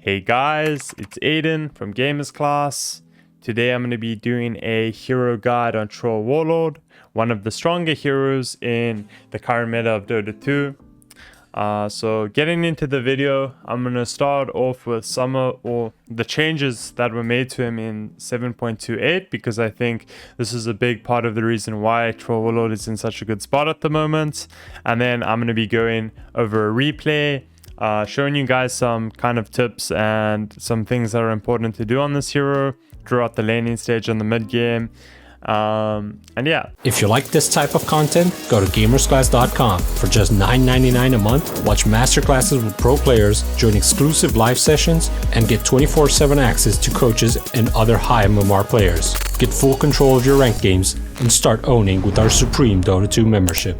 Hey guys, it's Aiden from GamerzClass. Today I'm going to be doing a hero guide on Troll Warlord, one of the stronger heroes in the current meta of Dota 2. So getting into the video, I'm going to start off with some of the changes that were made to him in 7.28, because I think this is a big part of the reason why Troll Warlord is in such a good spot at the moment. And then I'm going to be going over a replay, showing you guys some kind of tips and some things that are important to do on this hero throughout the laning stage and the mid game. And yeah. If you like this type of content, go to GamerzClass.com. For just $9.99 a month, watch masterclasses with pro players, join exclusive live sessions, and get 24/7 access to coaches and other high MMR players. Get full control of your ranked games and start owning with our Supreme Dota 2 membership.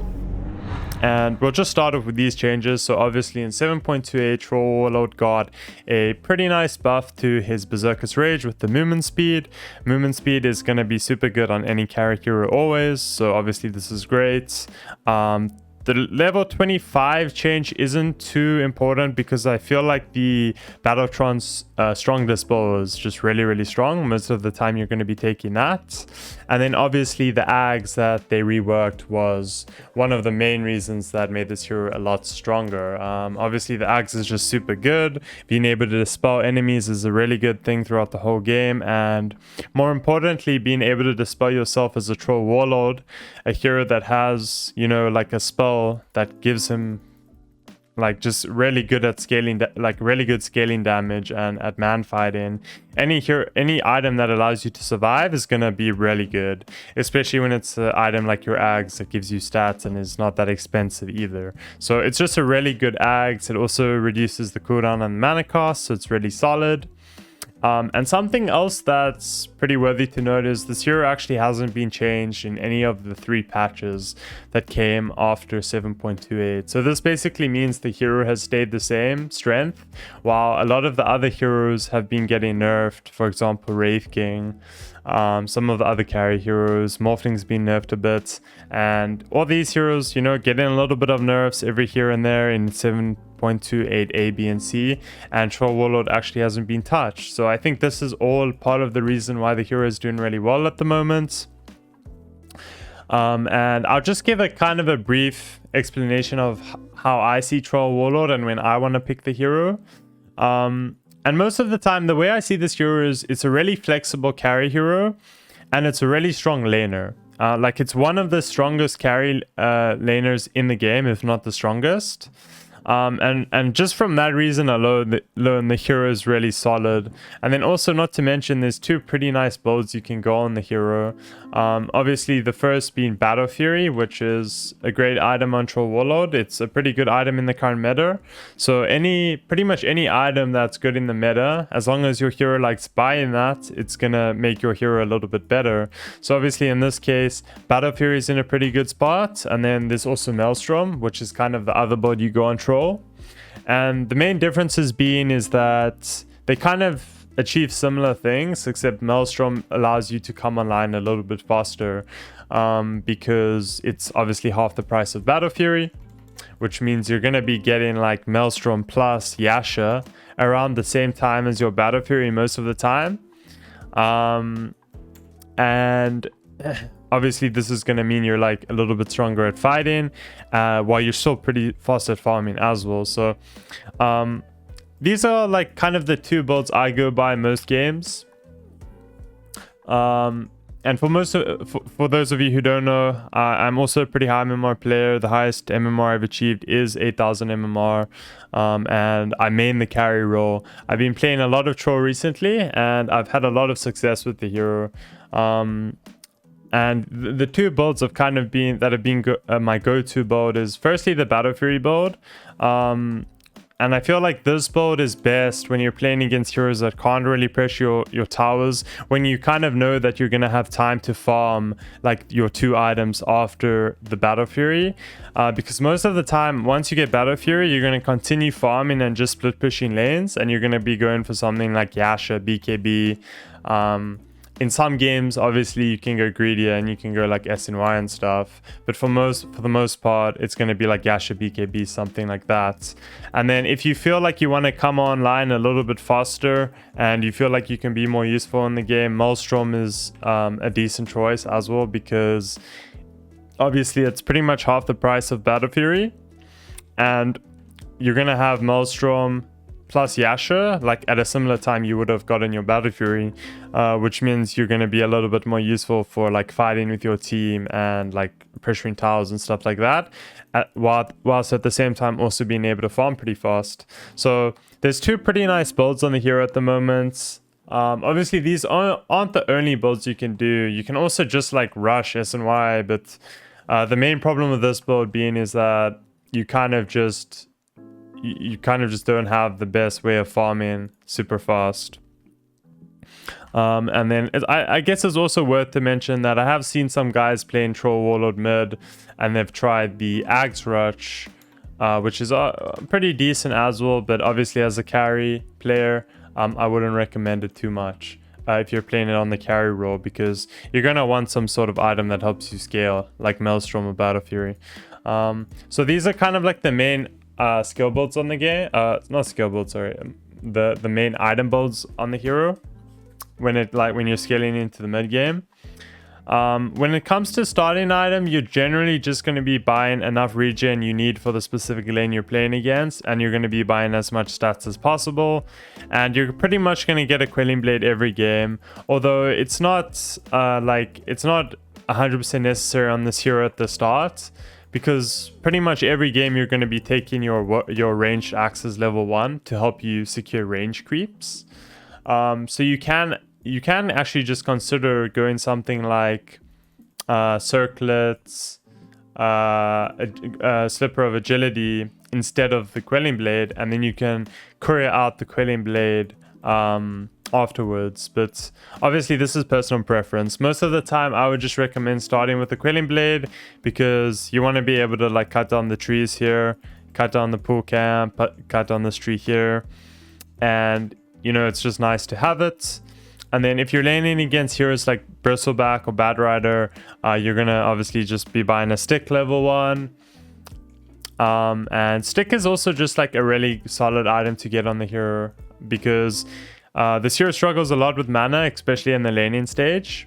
And we'll just start off with these changes. So obviously in 7.28, Troll Warlord got a pretty nice buff to his Berserker's Rage with the movement speed. Movement speed is going to be super good on any carry hero always, so obviously this is great. The level 25 change isn't too important because I feel like the Battletron's strong dispo is just really strong. Most of the time you're going to be taking that. And then obviously the Ags that they reworked was one of the main reasons that made this hero a lot stronger. Obviously the Ags is just super good. Being able to dispel enemies is a really good thing throughout the whole game. And more importantly, being able to dispel yourself as a Troll Warlord, a hero that has, you know, like a spell that gives him like just really good at scaling, like really good scaling damage and at man fighting. Any item that allows you to survive is gonna be really good, especially when it's an item like your Ags that gives you stats and is not that expensive either. So it's just a really good Ags. It also reduces the cooldown and mana cost, so it's really solid. And something else that's pretty worthy to note is this hero actually hasn't been changed in any of the 3 patches that came after 7.28. So this basically means the hero has stayed the same strength, while a lot of the other heroes have been getting nerfed. For example, Wraith King, some of the other carry heroes, Morphling's been nerfed a bit, and all these heroes, you know, getting a little bit of nerfs every here and there in 7.28 A, B, and C, and Troll Warlord actually hasn't been touched. So I think this is all part of the reason why the hero is doing really well at the moment. And I'll just give a kind of a brief explanation of how I see Troll Warlord and when I want to pick the hero. And most of the time, the way I see this hero is it's a really flexible carry hero, and it's a really strong laner. Like it's one of the strongest carry laners in the game, if not the strongest. And just from that reason alone, the hero is really solid. And then also, not to mention, there's 2 pretty nice builds you can go on the hero. Obviously the first being Battle Fury, which is a great item on Troll Warlord. It's a pretty good item in the current meta. So pretty much any item that's good in the meta, as long as your hero likes buying that, it's gonna make your hero a little bit better. So obviously in this case, Battle Fury is in a pretty good spot. And then there's also Maelstrom, which is kind of the other build you go on Troll. And the main differences being is that they kind of achieve similar things, except Maelstrom allows you to come online a little bit faster, because it's obviously half the price of Battle Fury, which means you're going to be getting like Maelstrom plus Yasha around the same time as your Battle Fury most of the time. And obviously this is going to mean you're like a little bit stronger at fighting, while you're still pretty fast at farming as well. So these are like kind of the 2 builds I go by most games. And for those of you who don't know, I'm also a pretty high MMR player. The highest MMR I've achieved is 8,000 MMR, and I main the carry role. I've been playing a lot of Troll recently, and I've had a lot of success with the hero. And the 2 builds have kind of been my go-to build is firstly the Battle Fury build. And I feel like this build is best when you're playing against heroes that can't really pressure your towers, when you kind of know that you're going to have time to farm like your 2 items after the Battle Fury. Because most of the time, once you get Battle Fury, you're going to continue farming and just split pushing lanes, and you're going to be going for something like Yasha, BKB, in some games, obviously you can go greedier and you can go like S and Y and stuff, but for the most part, it's going to be like Yasha BKB, something like that. And then if you feel like you want to come online a little bit faster and you feel like you can be more useful in the game, Maelstrom is a decent choice as well, because obviously it's pretty much half the price of Battle Fury, and you're going to have Maelstrom plus Yasha like at a similar time you would have gotten your Battle Fury, which means you're going to be a little bit more useful for like fighting with your team and like pressuring towers and stuff like that, whilst at the same time also being able to farm pretty fast. So there's two pretty nice builds on the hero at the moment. Obviously these aren't the only builds you can do. You can also just like rush S and Y, but the main problem with this build being is that you kind of just don't have the best way of farming super fast. And then I guess it's also worth to mention that I have seen some guys playing Troll Warlord mid, and they've tried the Axe Rush, which is pretty decent as well, but obviously as a carry player, I wouldn't recommend it too much if you're playing it on the carry role, because you're going to want some sort of item that helps you scale, like Maelstrom or Battle Fury. So these are kind of like the main skill builds on the game, not skill builds, sorry, the main item builds on the hero when you're scaling into the mid game. When it comes to starting item, you're generally just going to be buying enough regen you need for the specific lane you're playing against, and you're going to be buying as much stats as possible, and you're pretty much going to get a Quelling Blade every game, although it's not 100% necessary on this hero at the start, because pretty much every game you're going to be taking your ranged axes level 1 to help you secure range creeps. So you can actually just consider going something like circlets, a slipper of agility instead of the Quelling Blade, and then you can courier out the Quelling Blade afterwards. But obviously this is personal preference. Most of the time I would just recommend starting with the Quelling Blade, because you want to be able to like cut down the trees here, cut down the pool camp, cut down this tree here, and you know, it's just nice to have it. And then if you're laning against heroes like Bristleback or Bad Rider, you're gonna obviously just be buying a stick level 1. And stick is also just like a really solid item to get on the hero, because this hero struggles a lot with mana, especially in the laning stage,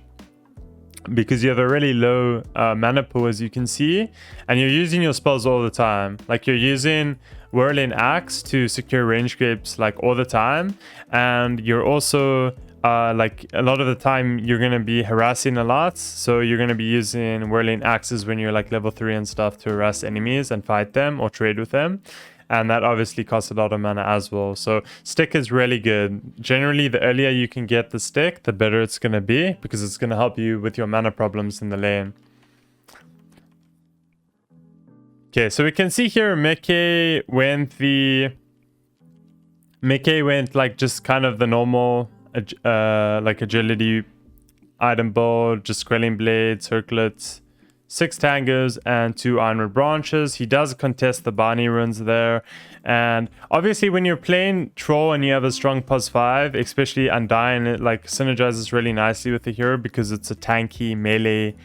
because you have a really low mana pool, as you can see, and you're using your spells all the time. Like you're using Whirling Axe to secure range creeps like all the time, and you're also like a lot of the time you're going to be harassing a lot, so you're going to be using Whirling Axes when you're like level 3 and stuff to harass enemies and fight them or trade with them, and that obviously costs a lot of mana as well. So stick is really good. Generally the earlier you can get the stick, the better it's going to be, because it's going to help you with your mana problems in the lane. Okay, so we can see here Mickey went like just kind of the normal like agility item build, just Quelling Blade, circlets, 6 tangos and 2 ironwood branches. He does contest the Barney runes there, and obviously when you're playing troll and you have a strong +5, especially Undying, it like synergizes really nicely with the hero, because it's a tanky melee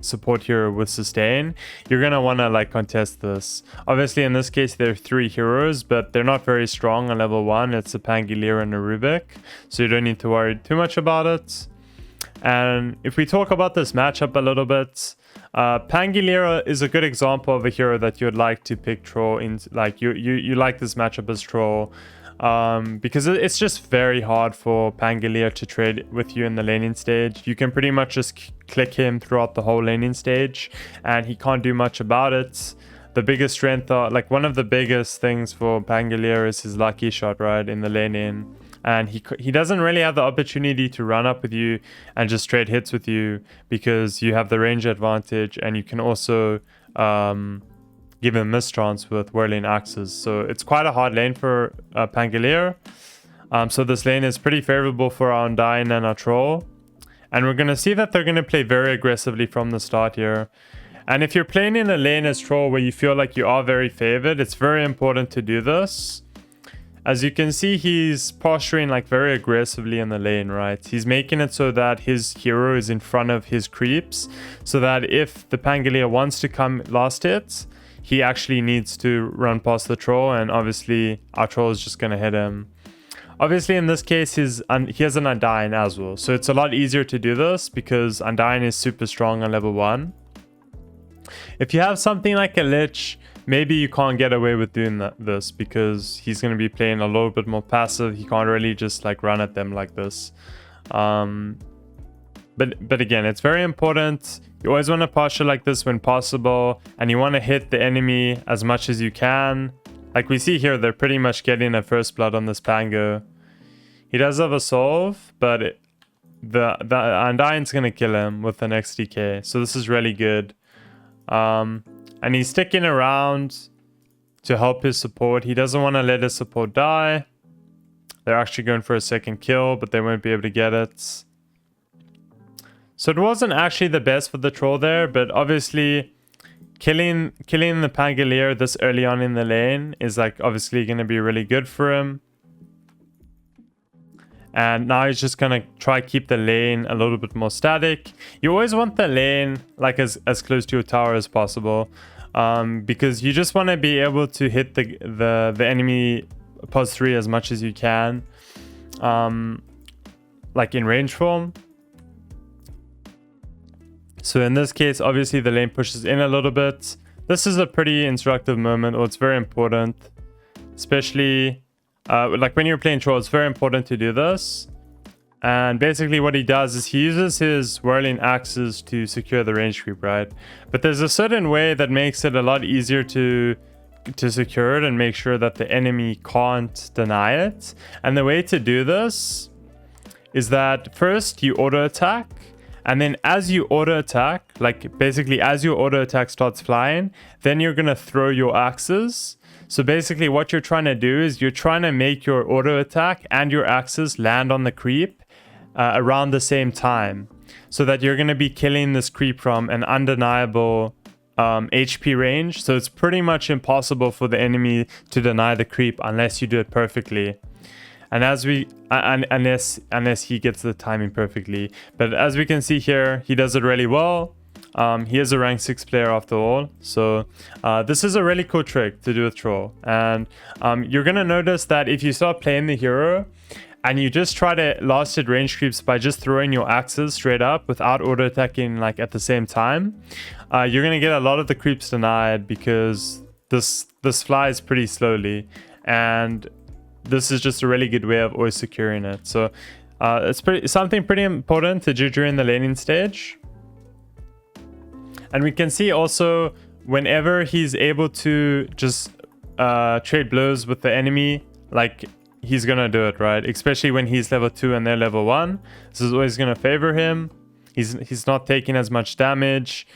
support hero with sustain. You're gonna want to like contest this. Obviously in this case there are 3 heroes, but they're not very strong on level 1. It's a Pangolier and a Rubik, so you don't need to worry too much about it. And if we talk about this matchup a little bit, Pangolier is a good example of a hero that you'd like to pick troll in, like you like this matchup as troll, because it's just very hard for Pangolier to trade with you in the laning stage. You can pretty much just click him throughout the whole laning stage and he can't do much about it. The biggest strength, like one of the biggest things for Pangolier is his lucky shot, right, in the laning. And he doesn't really have the opportunity to run up with you and just trade hits with you, because you have the range advantage, and you can also give him mistrance with Whirling Axes. So it's quite a hard lane for Pangolier. So this lane is pretty favorable for our Undying and our Troll. And we're going to see that they're going to play very aggressively from the start here. And if you're playing in a lane as Troll where you feel like you are very favored, it's very important to do this. as you can see, he's posturing like very aggressively in the lane, right? He's making it so that his hero is in front of his creeps, so that if the Pangolier wants to come last hit, he actually needs to run past the troll, and obviously our troll is just gonna hit him. Obviously in this case, he has an Undying as well, so it's a lot easier to do this because Undying is super strong on level 1. If you have something like a Lich, maybe you can't get away with doing this because he's going to be playing a little bit more passive. He can't really just like run at them like this. But again, it's very important. You always want to posture like this when possible, and you want to hit the enemy as much as you can. Like we see here, they're pretty much getting a first blood on this Pango. He does have a solve, but the Undying's going to kill him with an XDK. So this is really good. And he's sticking around to help his support. He doesn't want to let his support die. They're actually going for a second kill, but they won't be able to get it. So it wasn't actually the best for the troll there, but obviously killing the Pangolier this early on in the lane is like obviously going to be really good for him. And now he's just gonna try keep the lane a little bit more static. You always want the lane like as close to your tower as possible, because you just want to be able to hit the enemy pos 3 as much as you can, like in range form. So in this case, obviously the lane pushes in a little bit. This is a pretty instructive moment, or it's very important, especially like when you're playing troll. It's very important to do this. And basically what he does is he uses his whirling axes to secure the range creep, right? But there's a certain way that makes it a lot easier to secure it and make sure that the enemy can't deny it. And the way to do this is that first you auto attack, and then as you auto attack, like basically as your auto attack starts flying, then you're gonna throw your axes. So basically what you're trying to do is you're trying to make your auto attack and your axes land on the creep around the same time, so that you're going to be killing this creep from an undeniable HP range. So it's pretty much impossible for the enemy to deny the creep unless you do it perfectly. And unless he gets the timing perfectly. But as we can see here, he does it really well. He is a rank 6 player after all, so this is a really cool trick to do with troll. And you're gonna notice that if you start playing the hero and you just try to last hit range creeps by just throwing your axes straight up without auto attacking like at the same time, you're gonna get a lot of the creeps denied because this flies pretty slowly, and this is just a really good way of always securing it. So it's something pretty important to do during the laning stage. And we can see also whenever he's able to just trade blows with the enemy, like he's gonna do it, right? Especially when he's level 2 and they're level 1. This is always gonna favor him. He's not taking as much damage,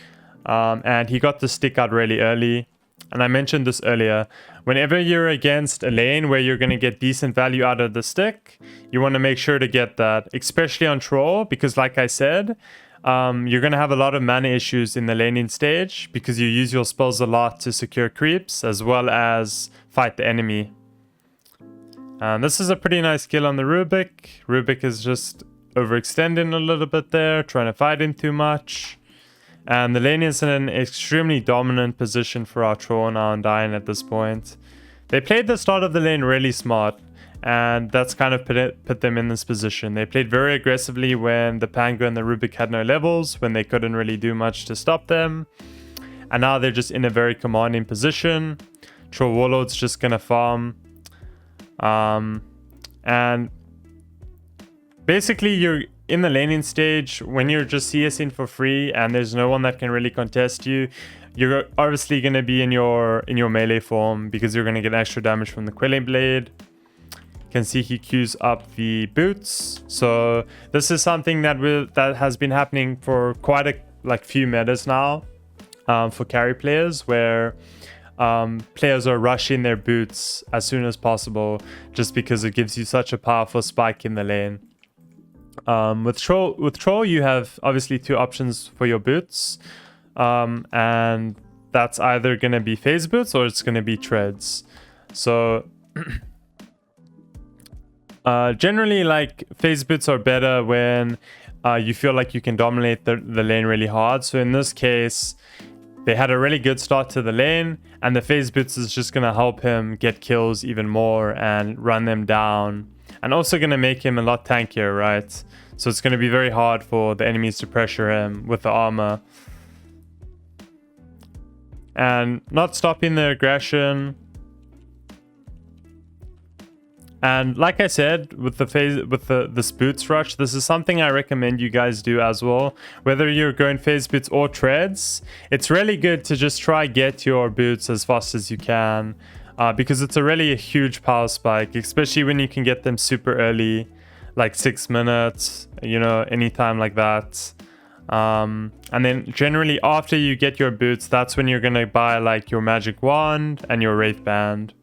and he got the stick out really early. And I mentioned this earlier. Whenever you're against a lane where you're gonna get decent value out of the stick, you want to make sure to get that, especially on troll, because like I said, you're going to have a lot of mana issues in the laning stage because you use your spells a lot to secure creeps as well as fight the enemy. And this is a pretty nice kill on the Rubik. Rubik is just overextending a little bit there, trying to fight him too much. And the lane is in an extremely dominant position for our troll and our Undying at this point. They played the start of the lane really smart, and that's kind of put them in this position. They played very aggressively when the Pango and the Rubik had no levels, when they couldn't really do much to stop them. And now they're just in a very commanding position. Troll Warlord's just gonna farm. And basically you're in the laning stage when you're just CSing for free and there's no one that can really contest you. You're obviously gonna be in your melee form because you're gonna get extra damage from the Quelling Blade. Can see he queues up the boots. So this is something that has been happening for quite a few metas now, for carry players, where players are rushing their boots as soon as possible just because it gives you such a powerful spike in the lane. With troll you have obviously two options for your boots, and that's either going to be phase boots or it's going to be treads. So Generally, like, phase boots are better when you feel like you can dominate the lane really hard. So in this case, they had a really good start to the lane, and the phase boots is just going to help him get kills even more and run them down. And also going to make him a lot tankier, right? So it's going to be very hard for the enemies to pressure him with the armor. And not stopping the aggression. And like I said, with the boots rush, this is something I recommend you guys do as well. Whether you're going phase boots or treads, it's really good to just try get your boots as fast as you can. Because it's a huge power spike, especially when you can get them super early, like 6 minutes, you know, anytime like that. And then generally after you get your boots, that's when you're going to buy like your magic wand and your wraith band.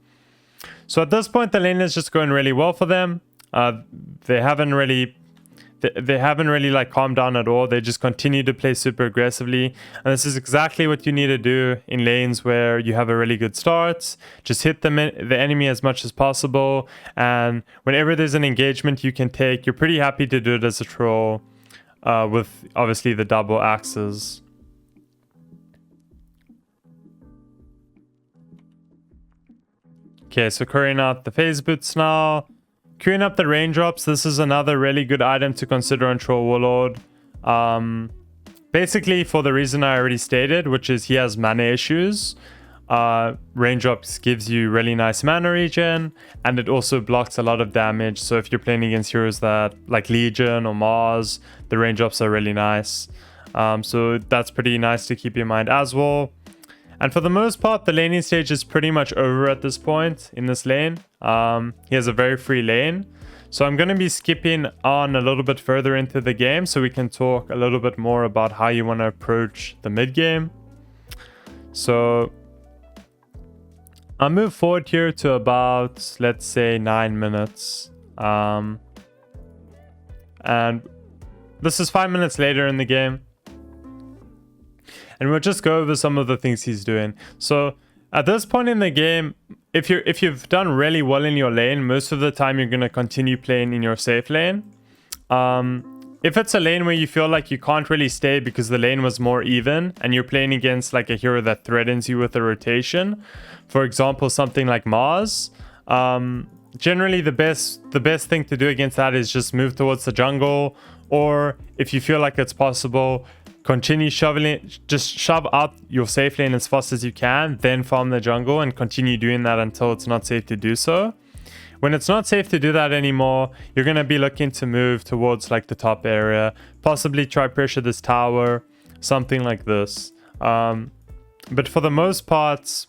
So at this point, the lane is just going really well for them. They haven't really like calmed down at all. They just continue to play super aggressively. And this is exactly what you need to do in lanes where you have a really good start. Just hit the enemy as much as possible. And whenever there's an engagement you can take, you're pretty happy to do it as a troll with obviously the double axes. Okay, so queuing out the phase boots now. Queuing up the raindrops. This is another really good item to consider on Troll Warlord. Basically for the reason I already stated, which is he has mana issues. Raindrops gives you really nice mana regen, and it also blocks a lot of damage. So if you're playing against heroes that like Legion or Mars, the raindrops are really nice. So that's pretty nice to keep in mind as well. And for the most part, the laning stage is pretty much over at this point in this lane. He has a very free lane. So I'm going to be skipping on a little bit further into the game so we can talk a little bit more about how you want to approach the mid game. So I'll move forward here to about, let's say, 9 minutes. And this is 5 minutes later in the game. And we'll just go over some of the things he's doing. So at this point in the game, if you've done really well in your lane, most of the time you're going to continue playing in your safe lane. If it's a lane where you feel like you can't really stay because the lane was more even and you're playing against like a hero that threatens you with a rotation, for example, something like Mars, generally the best thing to do against that is just move towards the jungle, or if you feel like it's possible, continue shoving it, just shove out your safe lane as fast as you can, then farm the jungle and continue doing that until it's not safe to do so. When it's not safe to do that anymore, you're going to be looking to move towards like the top area, possibly try pressure this tower, something like this. But for the most part,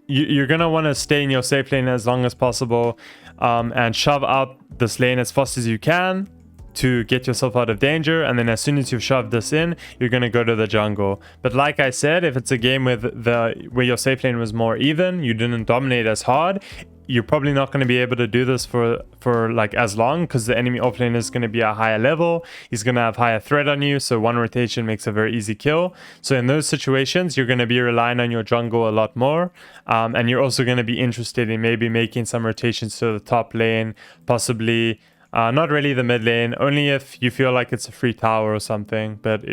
you're going to want to stay in your safe lane as long as possible, and shove out this lane as fast as you can to get yourself out of danger. And then as soon as you've shoved this in, you're going to go to the jungle. But like I said, if it's a game where your safe lane was more even, you didn't dominate as hard, you're probably not going to be able to do this for like as long, because the enemy offlane is going to be a higher level. He's going to have higher threat on you, so one rotation makes a very easy kill. So in those situations, you're going to be relying on your jungle a lot more, and you're also going to be interested in maybe making some rotations to the top lane, possibly not really the mid lane, only if you feel like it's a free tower or something. But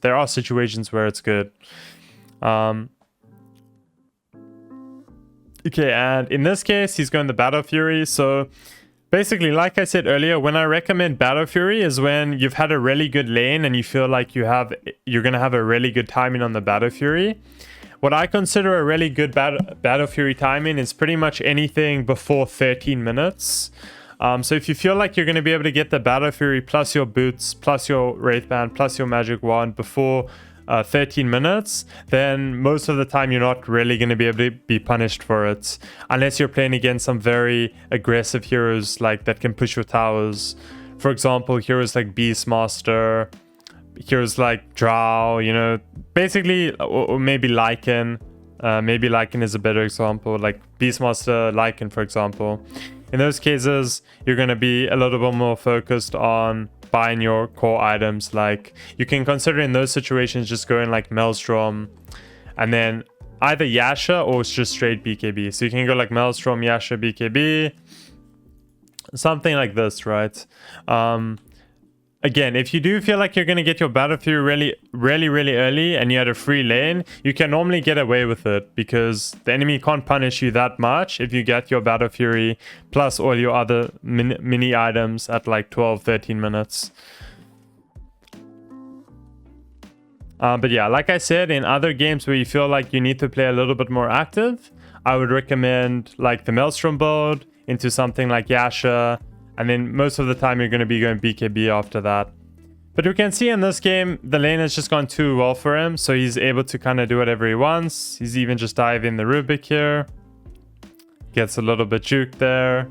there are situations where it's good. Okay, and in this case, he's going the Battle Fury. So basically, like I said earlier, when I recommend Battle Fury is when you've had a really good lane and you feel like you're going to have a really good timing on the Battle Fury. What I consider a really good Battle Fury timing is pretty much anything before 13 minutes. So if you feel like you're going to be able to get the Battle Fury plus your boots, plus your Wraith Band, plus your Magic Wand before 13 minutes, then most of the time you're not really going to be able to be punished for it, unless you're playing against some very aggressive heroes like that can push your towers. For example, heroes like Beastmaster, heroes like Drow, you know, basically, or maybe Lycan. Maybe Lycan is a better example, like Beastmaster, Lycan, for example. In those cases, you're going to be a little bit more focused on buying your core items. Like, you can consider in those situations just going like Maelstrom and then either Yasha or it's just straight BKB. So you can go like Maelstrom, Yasha, BKB. something like this, right? Again, if you do feel like you're going to get your Battle Fury really early and you had a free lane, you can normally get away with it because the enemy can't punish you that much if you get your Battle Fury plus all your other mini items at like 12-13 minutes. But yeah, like I said, in other games where you feel like you need to play a little bit more active, I would recommend like the Maelstrom build into something like Yasha. And then most of the time you're going to be going BKB after that. But we can see in this game, the lane has just gone too well for him. So he's able to kind of do whatever he wants. He's even just diving the Rubik here. Gets a little bit juked there.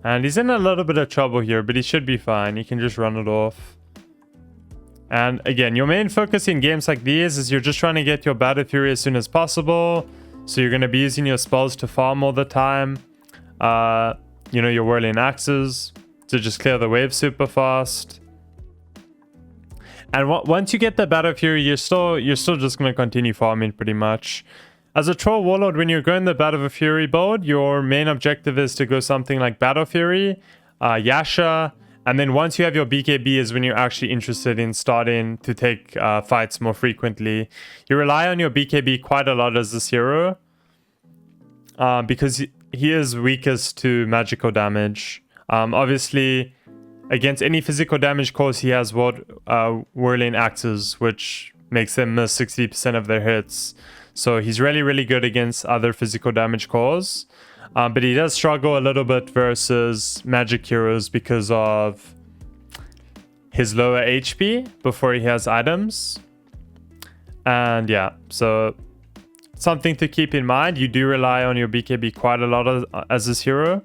And he's in a little bit of trouble here, but he should be fine. He can just run it off. And again, your main focus in games like these is you're just trying to get your Battle Fury as soon as possible. So you're going to be using your spells to farm all the time. You know, your whirling axes to just clear the wave super fast. And once you get the Battle Fury, you're still just going to continue farming pretty much. As a troll warlord, when you're going the Battle Fury build, your main objective is to go something like Battle Fury, Yasha, and then once you have your BKB is when you're actually interested in starting to take fights more frequently. You rely on your BKB quite a lot as this hero because he is weakest to magical damage. Obviously, against any physical damage cause, he has whirling axes, which makes them miss 60% of their hits. So he's really good against other physical damage cause. But he does struggle a little bit versus magic heroes because of his lower HP before he has items. And yeah, so something to keep in mind. You do rely on your BKB quite a lot as this hero.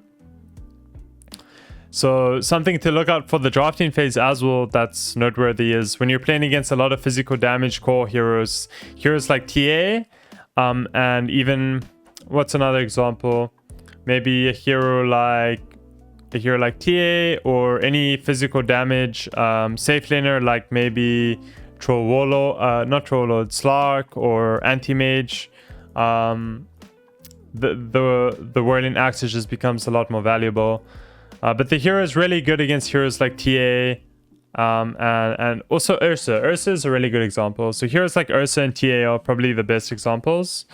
So something to look out for the drafting phase as well that's noteworthy is when you're playing against a lot of physical damage core heroes like TA, and even, what's another example? Maybe a hero like TA or any physical damage safe laner like maybe Troll Warlord, not Troll Warlord, Slark or Anti-Mage. The whirling axis just becomes a lot more valuable. But the hero is really good against heroes like TA and also Ursa. Ursa is a really good example. So heroes like Ursa and TA are probably the best examples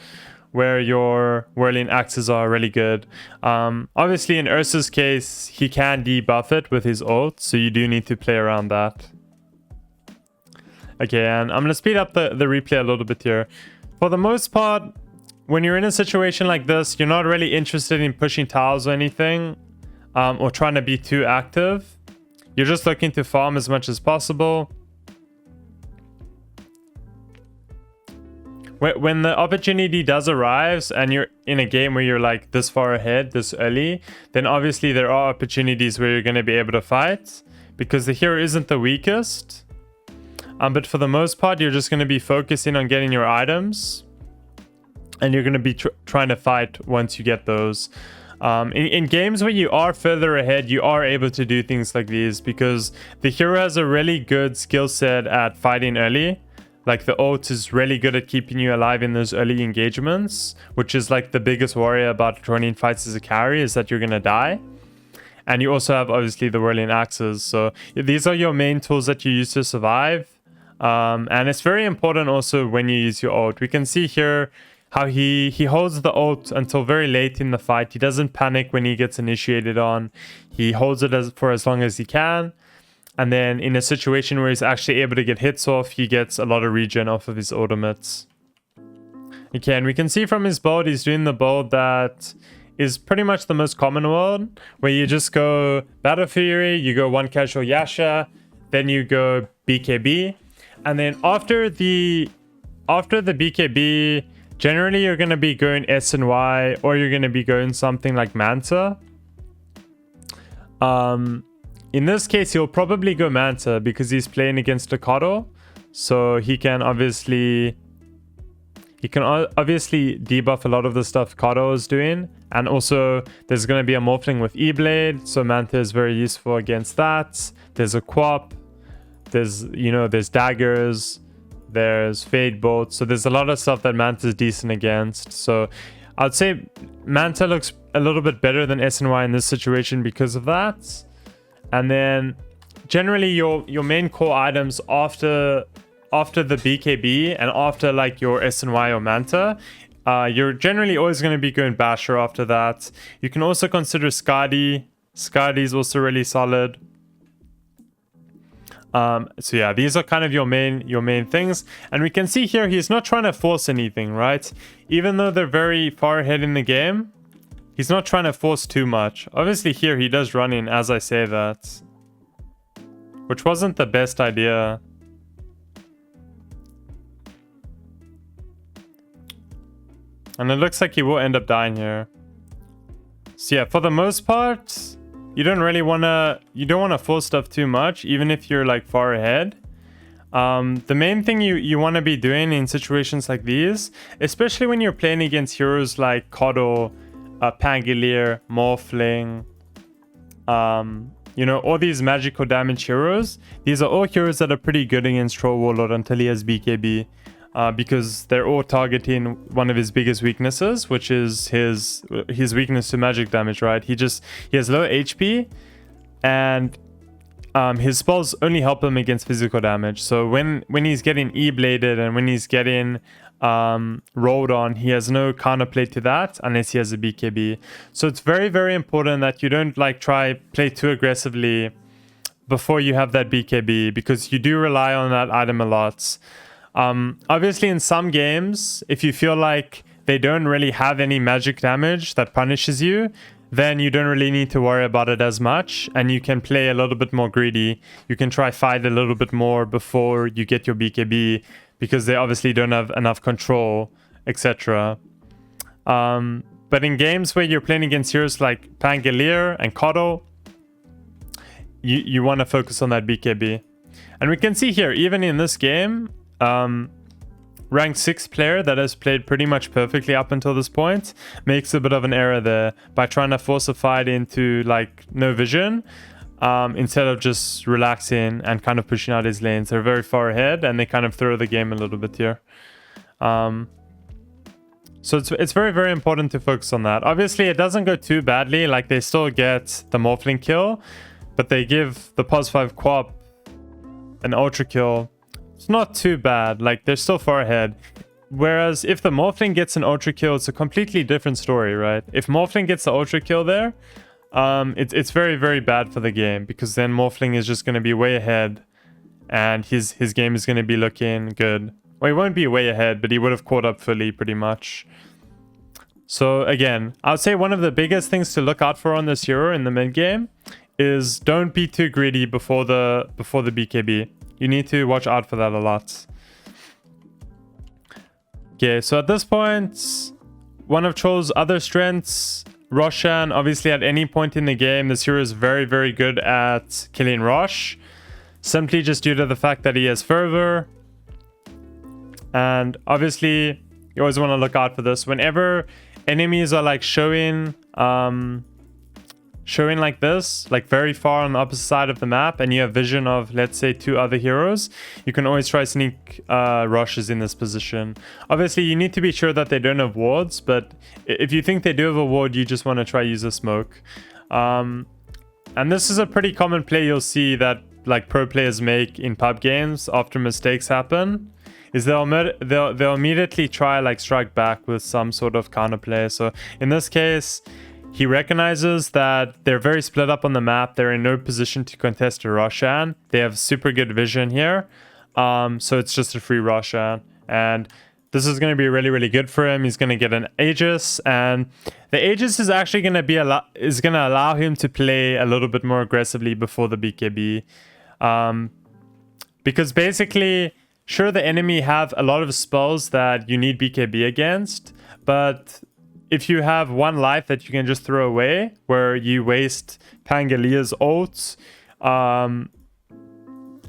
where your whirling axes are really good. Obviously in Ursa's case, he can debuff it with his ult, so you do need to play around that. Okay, and I'm going to speed up the replay a little bit here. For the most part, when you're in a situation like this, you're not really interested in pushing tiles or anything, or trying to be too active. You're just looking to farm as much as possible. When the opportunity does arise and you're in a game where you're like this far ahead, this early, then obviously there are opportunities where you're going to be able to fight because the hero isn't the weakest. But for the most part, you're just going to be focusing on getting your items and you're going to be trying to fight once you get those. In games where you are further ahead, you are able to do things like these because the hero has a really good skill set at fighting early. Like the ult is really good at keeping you alive in those early engagements, which is like the biggest worry about joining fights as a carry is that you're going to die. And you also have obviously the whirling axes. So these are your main tools that you use to survive. And it's very important also when you use your ult. We can see here how he holds the ult until very late in the fight. He doesn't panic when he gets initiated on. He holds it for as long as he can. And then in a situation where he's actually able to get hits off, he gets a lot of regen off of his ultimates. Okay, and we can see from his build, he's doing the build that is pretty much the most common one, where you just go Battle Fury, you go one casual Yasha, then you go BKB. And then after the BKB, generally you're going to be going S and Y, or you're going to be going something like Manta. In this case, he'll probably go Manta because he's playing against Staccato. So he can obviously debuff a lot of the stuff Kato is doing. And also, there's going to be a Morphling with E-Blade. So Manta is very useful against that. There's a Quap. There's daggers. There's Fade Bolt. So there's a lot of stuff that Manta is decent against. So I'd say Manta looks a little bit better than SNY in this situation because of that. And then generally your main core items after the BKB and after like your SNY or Manta, you're generally always going to be going Basher after that. You can also consider Skadi. Skadi is also really solid. So yeah, these are kind of your main things. And we can see here he's not trying to force anything, right? Even though they're very far ahead in the game, he's not trying to force too much. Obviously here he does run in as I say that, which wasn't the best idea. And it looks like he will end up dying here. So yeah, for the most part, you don't want to force stuff too much, even if you're like far ahead. The main thing you want to be doing in situations like these, especially when you're playing against heroes like Kodo, Pangolier, Morphling, you know, all these magical damage heroes. These are all heroes that are pretty good against Troll Warlord until he has BKB. Because they're all targeting one of his biggest weaknesses, which is his weakness to magic damage, right? He has low HP, and his spells only help him against physical damage. So when he's getting E-bladed and when he's getting rolled on, he has no counterplay to that unless he has a BKB. So it's very, very important that you don't like try play too aggressively before you have that BKB, because you do rely on that item a lot. Obviously in some games, if you feel like they don't really have any magic damage that punishes you, then you don't really need to worry about it as much, and you can play a little bit more greedy. You can try fight a little bit more before you get your BKB, because they obviously don't have enough control, etc. But in games where you're playing against heroes like Pangolier and Kodo, you want to focus on that BKB. And we can see here, even in this game, ranked 6 player that has played pretty much perfectly up until this point makes a bit of an error there by trying to force a fight into like no vision, instead of just relaxing and kind of pushing out his lanes. They're very far ahead and they kind of throw the game a little bit here. So it's very, very important to focus on that. Obviously it doesn't go too badly, like they still get the Morphling kill, but they give the +5 Quap an ultra kill. It's not too bad, like they're still far ahead. Whereas if the Morphling gets an ultra kill, it's a completely different story, right? If Morphling gets the ultra kill there, it's very, very bad for the game, because then Morphling is just going to be way ahead and his game is going to be looking good. Well, he won't be way ahead, but he would have caught up fully pretty much. So again, I would say one of the biggest things to look out for on this hero in the mid game is don't be too greedy before the BKB. You need to watch out for that a lot. Okay, so at this point, one of Troll's other strengths, Roshan. Obviously, at any point in the game, this hero is very, very good at killing Rosh. Simply just due to the fact that he has Fervor. And obviously, you always want to look out for this. Whenever enemies are like showing like this, like very far on the opposite side of the map, and you have vision of, let's say, 2 other heroes, you can always try sneak rushes in this position. Obviously, you need to be sure that they don't have wards, but if you think they do have a ward, you just want to try use a smoke. And this is a pretty common play you'll see that like pro players make in pub games after mistakes happen, is they'll immediately try like strike back with some sort of counterplay. So in this case, he recognizes that they're very split up on the map. They're in no position to contest a Roshan. They have super good vision here. So it's just a free Roshan. And this is going to be really, really good for him. He's going to get an Aegis. And the Aegis is actually going to allow him to play a little bit more aggressively before the BKB. Because basically, sure, the enemy have a lot of spells that you need BKB against. But if you have 1 life that you can just throw away, where you waste Pangolia's ults,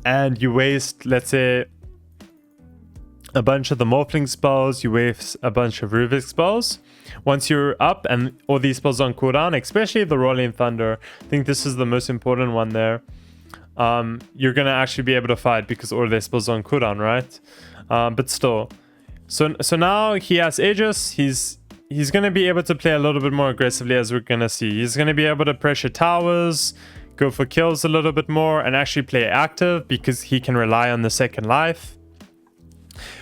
and you waste, let's say, a bunch of the Morphling spells, you waste a bunch of Ruvik spells. Once you're up and all these spells on cooldown, especially the Rolling Thunder, I think this is the most important one there. You're gonna actually be able to fight because all their spells on cooldown, right? But still. So now he has Aegis, he's going to be able to play a little bit more aggressively, as we're going to see. He's going to be able to pressure towers, go for kills a little bit more, and actually play active because he can rely on the second life.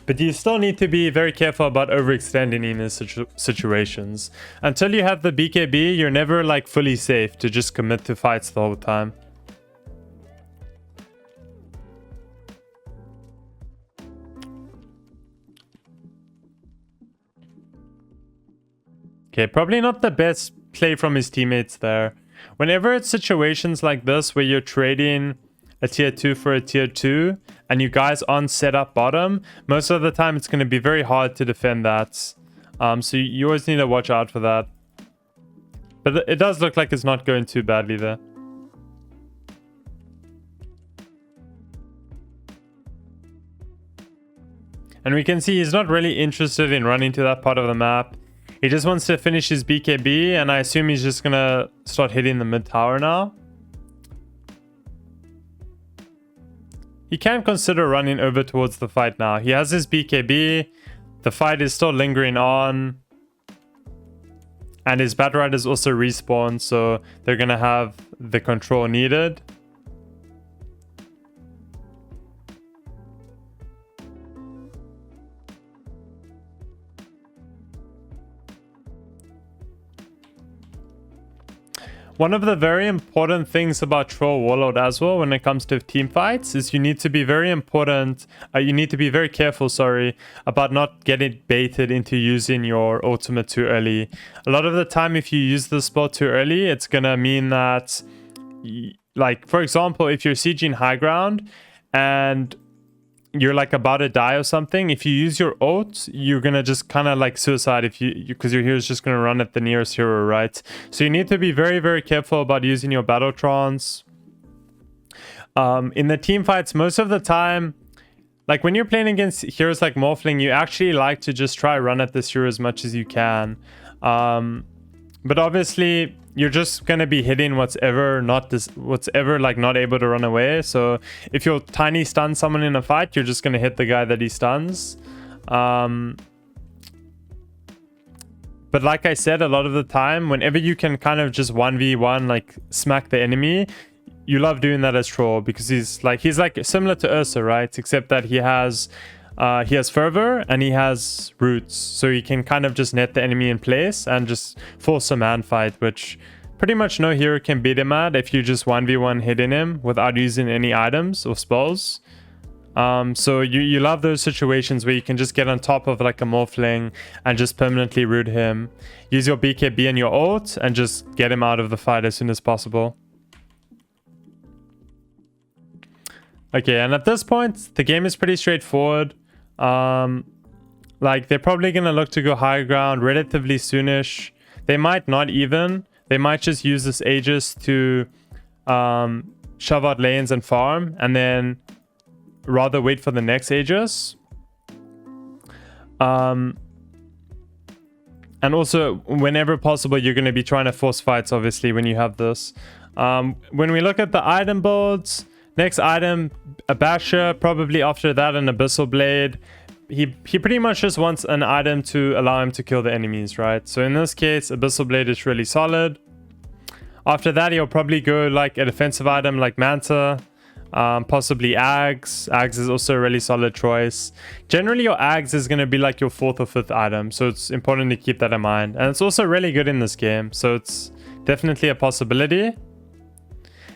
But you still need to be very careful about overextending in these situations. Until you have the BKB, you're never like fully safe to just commit to fights the whole time. Okay, probably not the best play from his teammates there. Whenever it's situations like this where you're trading a tier 2 for a tier 2 and you guys aren't set up bottom, most of the time it's going to be very hard to defend that. So you always need to watch out for that. But it does look like it's not going too badly there. And we can see he's not really interested in running to that part of the map. He just wants to finish his BKB, and I assume he's just gonna start hitting the mid tower now. He can consider running over towards the fight now. He has his BKB. The fight is still lingering on. And his Batrider is also respawned, so they're gonna have the control needed. One of the very important things about Troll Warlord as well when it comes to team fights is you need to be very careful, about not getting baited into using your ultimate too early. A lot of the time, if you use the spell too early, it's gonna mean that, like, for example, if you're sieging high ground and you're like about to die or something, if you use your ult, you're gonna just kind of like suicide because your hero's just gonna run at the nearest hero, right? So you need to be very, very careful about using your Battletrons. In the team fights, most of the time, like when you're playing against heroes like Morphling, you actually like to just try run at this hero as much as you can. But obviously, you're just gonna be hitting whatever not able to run away. So if you'll tiny stun someone in a fight, you're just gonna hit the guy that he stuns. But like I said, a lot of the time, whenever you can kind of just 1v1 like smack the enemy, you love doing that as Troll, because he's like similar to Ursa, right? Except that he has fervor and he has roots, so he can kind of just net the enemy in place and just force a man fight, which pretty much no hero can beat him at if you just 1v1 hitting him without using any items or spells. So you love those situations where you can just get on top of like a Morphling and just permanently root him, use your BKB and your ult, and just get him out of the fight as soon as possible. Okay, and at this point, the game is pretty straightforward. Like, they're probably going to look to go high ground relatively soonish. They might not even. They might just use this Aegis to shove out lanes and farm, and then rather wait for the next Aegis. And also, whenever possible, you're going to be trying to force fights, obviously, when you have this. When we look at the item builds, next item, a Basher, probably after that an Abyssal Blade. He pretty much just wants an item to allow him to kill the enemies, right? So in this case, Abyssal Blade is really solid. After that, he'll probably go like a defensive item like Manta, possibly Ags. Ags is also a really solid choice. Generally, your Ags is going to be like your 4th or 5th item, so it's important to keep that in mind. And it's also really good in this game, so it's definitely a possibility.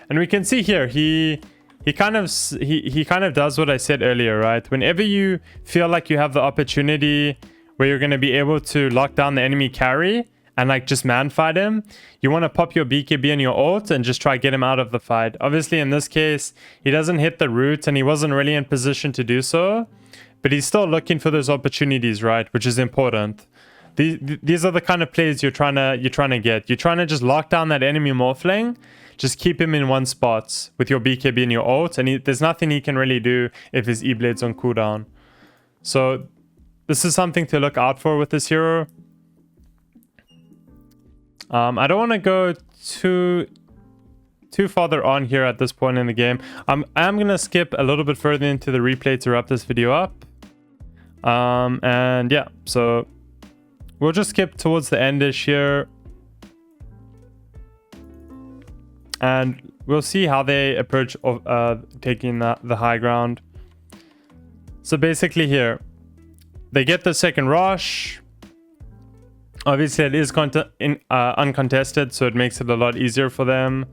And we can see here, he kind of does what I said earlier, right? Whenever you feel like you have the opportunity where you're going to be able to lock down the enemy carry and like just man fight him, you want to pop your BKB and your ult and just try get him out of the fight. Obviously, in this case, he doesn't hit the root and he wasn't really in position to do so, but he's still looking for those opportunities, right? Which is important. These are the kind of plays you're trying to get. You're trying to just lock down that enemy Morphling. Just keep him in one spot with your BKB and your ult, and there's nothing he can really do if his E-Blade's on cooldown. So this is something to look out for with this hero. I don't want to go too farther on here at this point in the game. I am going to skip a little bit further into the replay to wrap this video up. And yeah, so we'll just skip towards the endish here. And we'll see how they approach taking the high ground. So basically here, they get the second rush. Obviously it is uncontested, so it makes it a lot easier for them.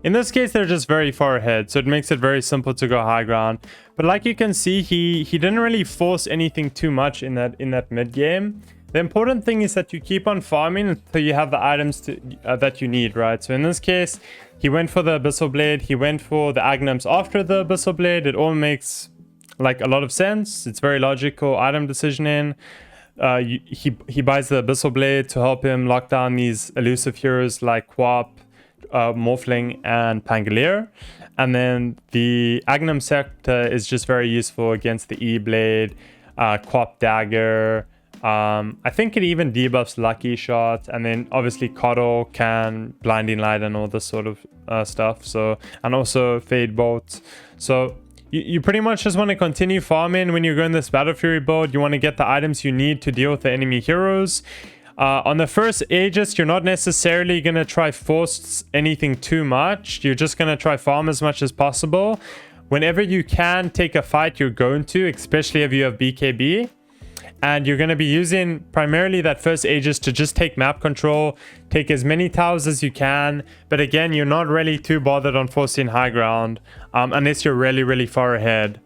In this case, they're just very far ahead, so it makes it very simple to go high ground. But like you can see, he didn't really force anything too much in that mid game. The important thing is that you keep on farming until you have the items that you need, right? So in this case, he went for the Abyssal Blade, he went for the Agnums after the Abyssal Blade. It all makes like a lot of sense. It's very logical item decisioning. He buys the Abyssal Blade to help him lock down these elusive heroes like Quap, Morphling, and Pangolier. And then the Agnum Scepter is just very useful against the E-Blade, Quap Dagger. I think it even debuffs Lucky Shot, and then obviously Coddle can Blinding Light and all this sort of stuff. So, and also Fade Bolt. So you pretty much just want to continue farming when you're going this Battle Fury build. You want to get the items you need to deal with the enemy heroes. On the first Aegis, you're not necessarily going to try force anything too much. You're just going to try farm as much as possible. Whenever you can take a fight, you're going to, especially if you have BKB. And you're going to be using primarily that first Aegis to just take map control, take as many towers as you can. But again, you're not really too bothered on forcing high ground unless you're really, really far ahead.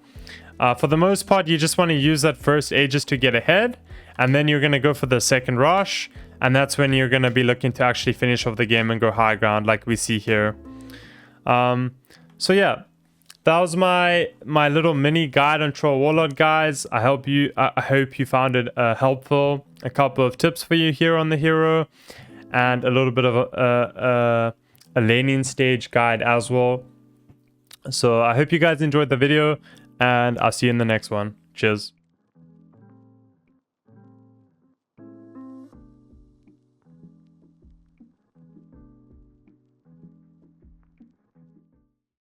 For the most part, you just want to use that first Aegis to get ahead. And then you're going to go for the second rush. And that's when you're going to be looking to actually finish off the game and go high ground like we see here. So yeah. That was my little mini guide on Troll Warlord, guys. I hope you found it helpful. A couple of tips for you here on the hero, and a little bit of a laning stage guide as well. So I hope you guys enjoyed the video, and I'll see you in the next one. Cheers.